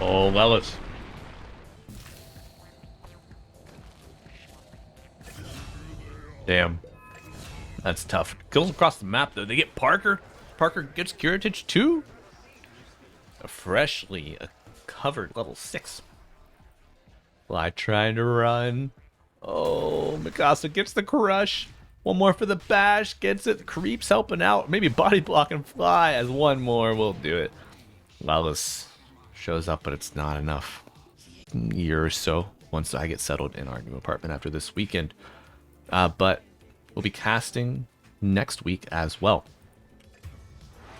Oh, Lelis. Damn. That's tough. Kills across the map, though. They get Parker. Parker gets Curatage, too. A freshly covered level 6. Fly trying to run. Oh, Mikasa gets the crush. One more for the bash. Gets it. Creeps helping out. Maybe body block and Fly as one more will do it. Lelis shows up, but it's not enough. A year or so once I get settled in our new apartment after this weekend. But we'll be casting next week as well.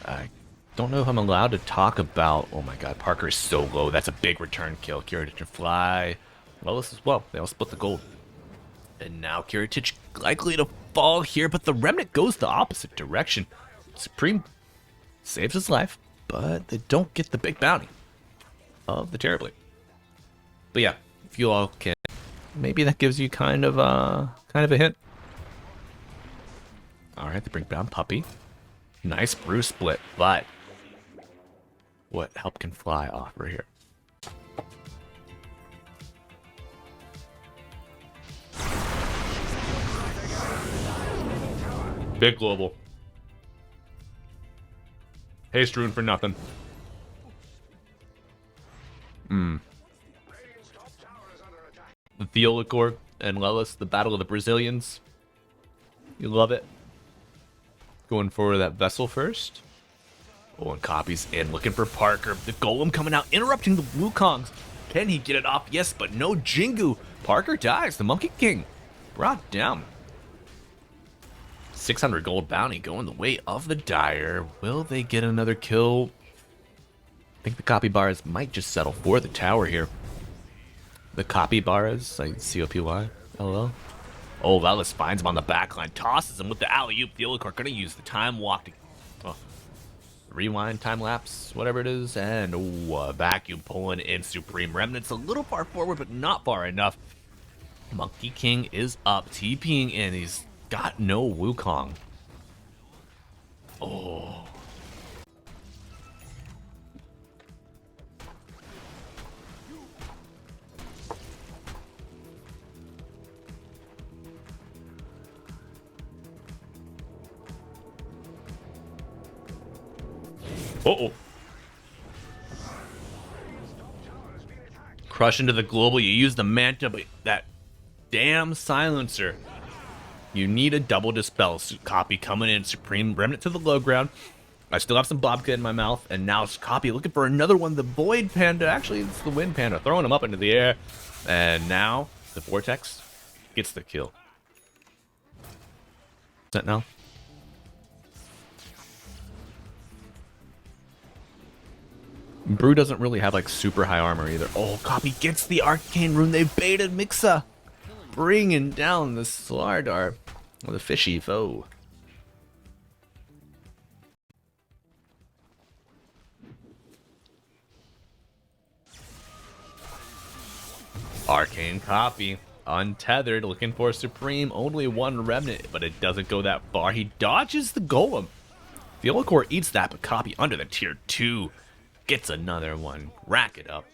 I don't know if I'm allowed to talk about... Oh my god, Parker is so low. That's a big return kill. Curatage and Fly. Lelis as well. They all split the gold. And now Curatage likely to fall here, but the Remnant goes the opposite direction. Supreme saves his life, but they don't get the big bounty of the Terrorblade. But yeah, if you all can... Maybe that gives you kind of a hint. Alright, they bring down Puppy. Nice brew split, but what help can Fly offer here? Big global. Haste rune for nothing. The Theolicor and Lelis, the battle of the Brazilians. You love it. Going for that vessel first. Oh, and CAPY's in, looking for Parker. The Golem coming out, interrupting the Wukongs. Can he get it off? Yes, but no Jingu. Parker dies. The Monkey King brought down. 600 gold bounty going the way of the Dire. Will they get another kill? I think the Capybaras might just settle for the tower here. The Capybaras, like COPY, LL. Oh, Lelis finds him on the backline, tosses him with the alley-oop. Theolicor gonna use the time walk to rewind, time lapse, whatever it is, and vacuum pulling in Supreme Remnants a little far forward, but not far enough. Monkey King is up, TPing in. He's got no Wukong. Oh. Uh-oh. Crush into the global. You use the Manta, but that damn silencer. You need a double dispel. CAPY coming in. Supreme Remnant to the low ground. I still have some Bobcat in my mouth. And now it's CAPY looking for another one. The Void Panda. Actually, it's the Wind Panda. Throwing him up into the air. And now the Vortex gets the kill. Is that now? Brew doesn't really have like super high armor either. Oh, CAPY gets the arcane rune. They baited Mixa, bringing down the Slardar, or the fishy foe. Arcane CAPY, untethered, looking for Supreme. Only one Remnant, but it doesn't go that far. He dodges the Golem. Theolicor eats that, but CAPY under the tier 2. Gets another one. Rack it up.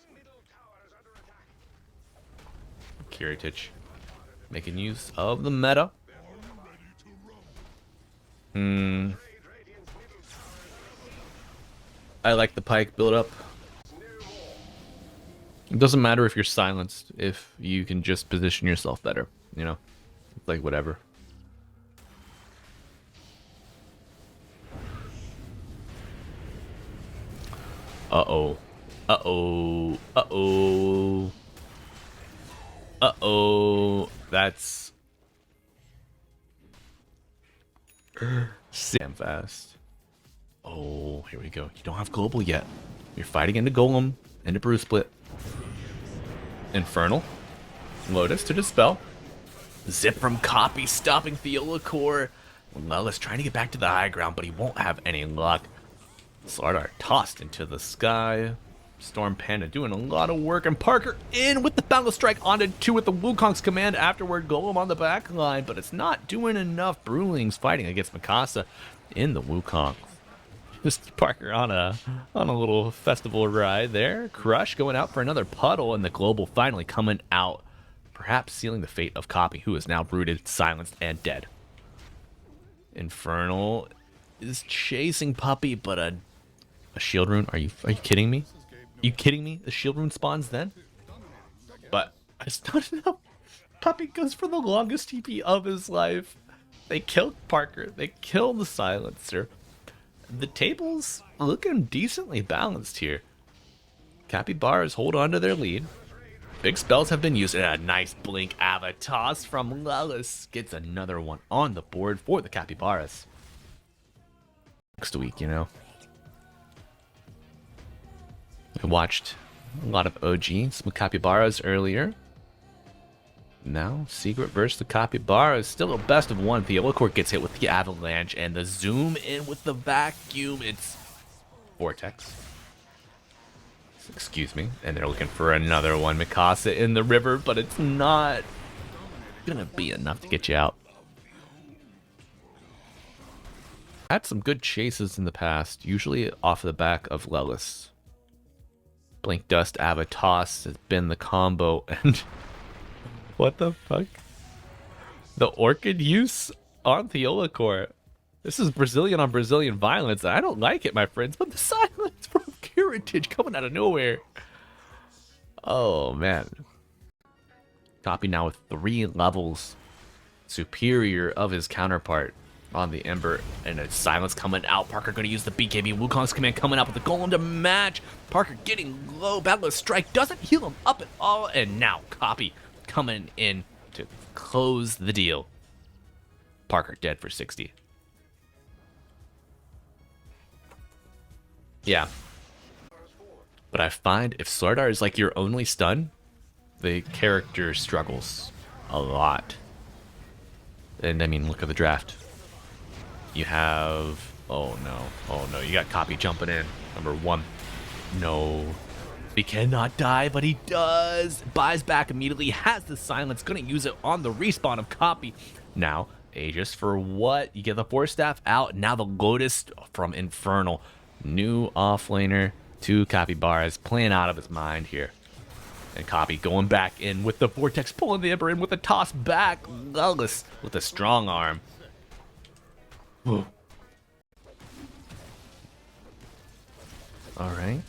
Curatage making use of the meta. I like the Pike build up. It doesn't matter if you're silenced, if you can just position yourself better, you know? Like whatever. Uh-oh. Uh-oh. Uh-oh. Uh-oh. That's... Sam fast. Oh, here we go. You don't have global yet. You're fighting into Golem, into Brew Split. Infernal. Lotus to dispel. Zip from CAPY, stopping Theolicor. Lelis trying to get back to the high ground, but he won't have any luck. Slardar tossed into the sky. Storm Panda doing a lot of work. And Parker in with the Boundless Strike onto 2 with the Wukong's command afterward. Golem on the back line, but it's not doing enough. Brewlings fighting against Mikasa in the Wukong. Just Parker on a little festival ride there. Crush going out for another puddle, and the global finally coming out, perhaps sealing the fate of CAPY, who is now rooted, silenced, and dead. Infernal is chasing Puppy, but a shield rune. Are you kidding me? You kidding me? The shield rune spawns then? But it's not enough. Puppy goes for the longest TP of his life. They killed Parker. They killed the silencer. The table's looking decently balanced here. Capybaras hold on to their lead. Big spells have been used, and a nice blink Avatos from Lellis gets another one on the board for the Capybaras. Next week, you know. I watched a lot of OG, some Capybaras earlier. Now, Secret versus the Capybaras. Still a best of one. The Court gets hit with the Avalanche, and the zoom in with the vacuum. It's Vortex. Excuse me. And they're looking for another one. Mikasa in the river, but it's not gonna be enough to get you out. Had some good chases in the past, usually off the back of Lellis. Blink Dust Avatos has been the combo, and what the fuck? The Orchid use on the Court. This is Brazilian on Brazilian violence. I don't like it, my friends, but the silence from Curatage coming out of nowhere. Oh, man. CAPY now with 3 levels superior of his counterpart on the Ember, and a silence coming out. Parker going to use the BKB. Wukong's command coming out with the golem to match. Parker getting low. Battle Strike doesn't heal him up at all, and now CAPY coming in to close the deal. Parker dead for 60. Yeah. But I find if Slardar is like your only stun, the character struggles a lot. And I mean, look at the draft. You have... Oh no, you got CAPY jumping in. Number 1. No. He cannot die, but he does. Buys back immediately, has the silence, gonna use it on the respawn of CAPY. Now, Aegis for what? You get the Force Staff out, now the Lotus from Infernal. New offlaner to Capybaras, playing out of his mind here. And CAPY going back in with the Vortex, pulling the Ember in with a toss back. Lellis with a strong arm. Whoa. Alright.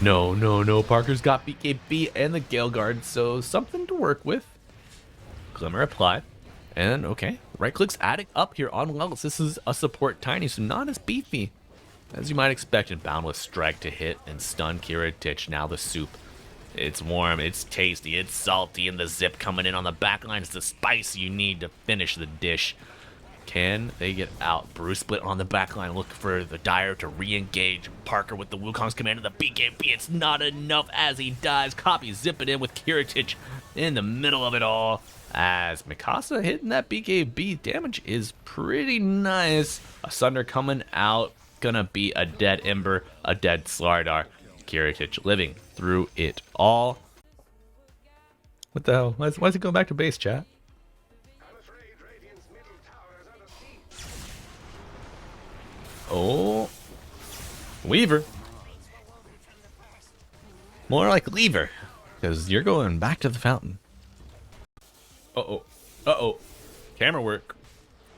No. Parker's got BKB and the Gale Guard, so something to work with. Glimmer applied. And okay, right click's adding up here on Lellis. This is a support tiny, so not as beefy as you might expect. And Boundless Strike to hit and stun Curatage. Now the soup. It's warm, it's tasty, it's salty, and the zip coming in on the back line is the spice you need to finish the dish. Can they get out? Bruce split on the back line, looking for the Dire to re-engage. Parker with the Wukong's command of the BKB. It's not enough as he dies. CAPY zipping in with Curatage in the middle of it all. As Mikasa hitting that BKB, damage is pretty nice. A Sunder coming out. Gonna be a dead Ember, a dead Slardar. Curatage living through it all. What the hell? Why is it going back to base, chat? Oh. Weaver. More like Lever. Because you're going back to the fountain. Uh-oh. Camera work.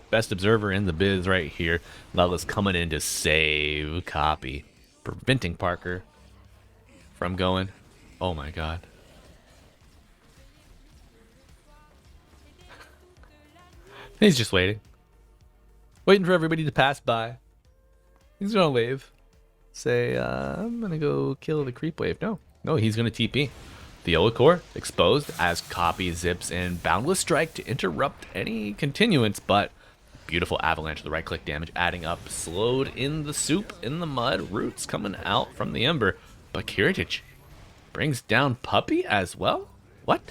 Best observer in the biz right here. Lela's coming in to save CAPY. Preventing Parker from going. Oh my god. He's just waiting. Waiting for everybody to pass by. He's gonna wave. Say, I'm gonna go kill the creep wave. No, he's gonna TP. The Core exposed as CAPY zips in Boundless Strike to interrupt any continuance, but beautiful Avalanche, the right click damage adding up, slowed in the soup, in the mud, roots coming out from the Ember, but Curatage brings down Puppy as well? What?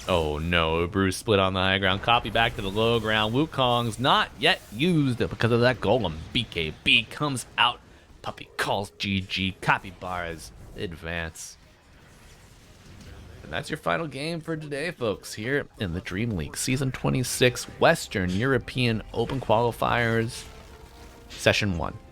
Oh no, Bruce split on the high ground, CAPY back to the low ground, Wukong's not yet used because of that golem. BKB comes out, Puppy calls GG, Capybaras advance. And that's your final game for today, folks, here in the Dream League Season 26 Western European Open Qualifiers. Session 1.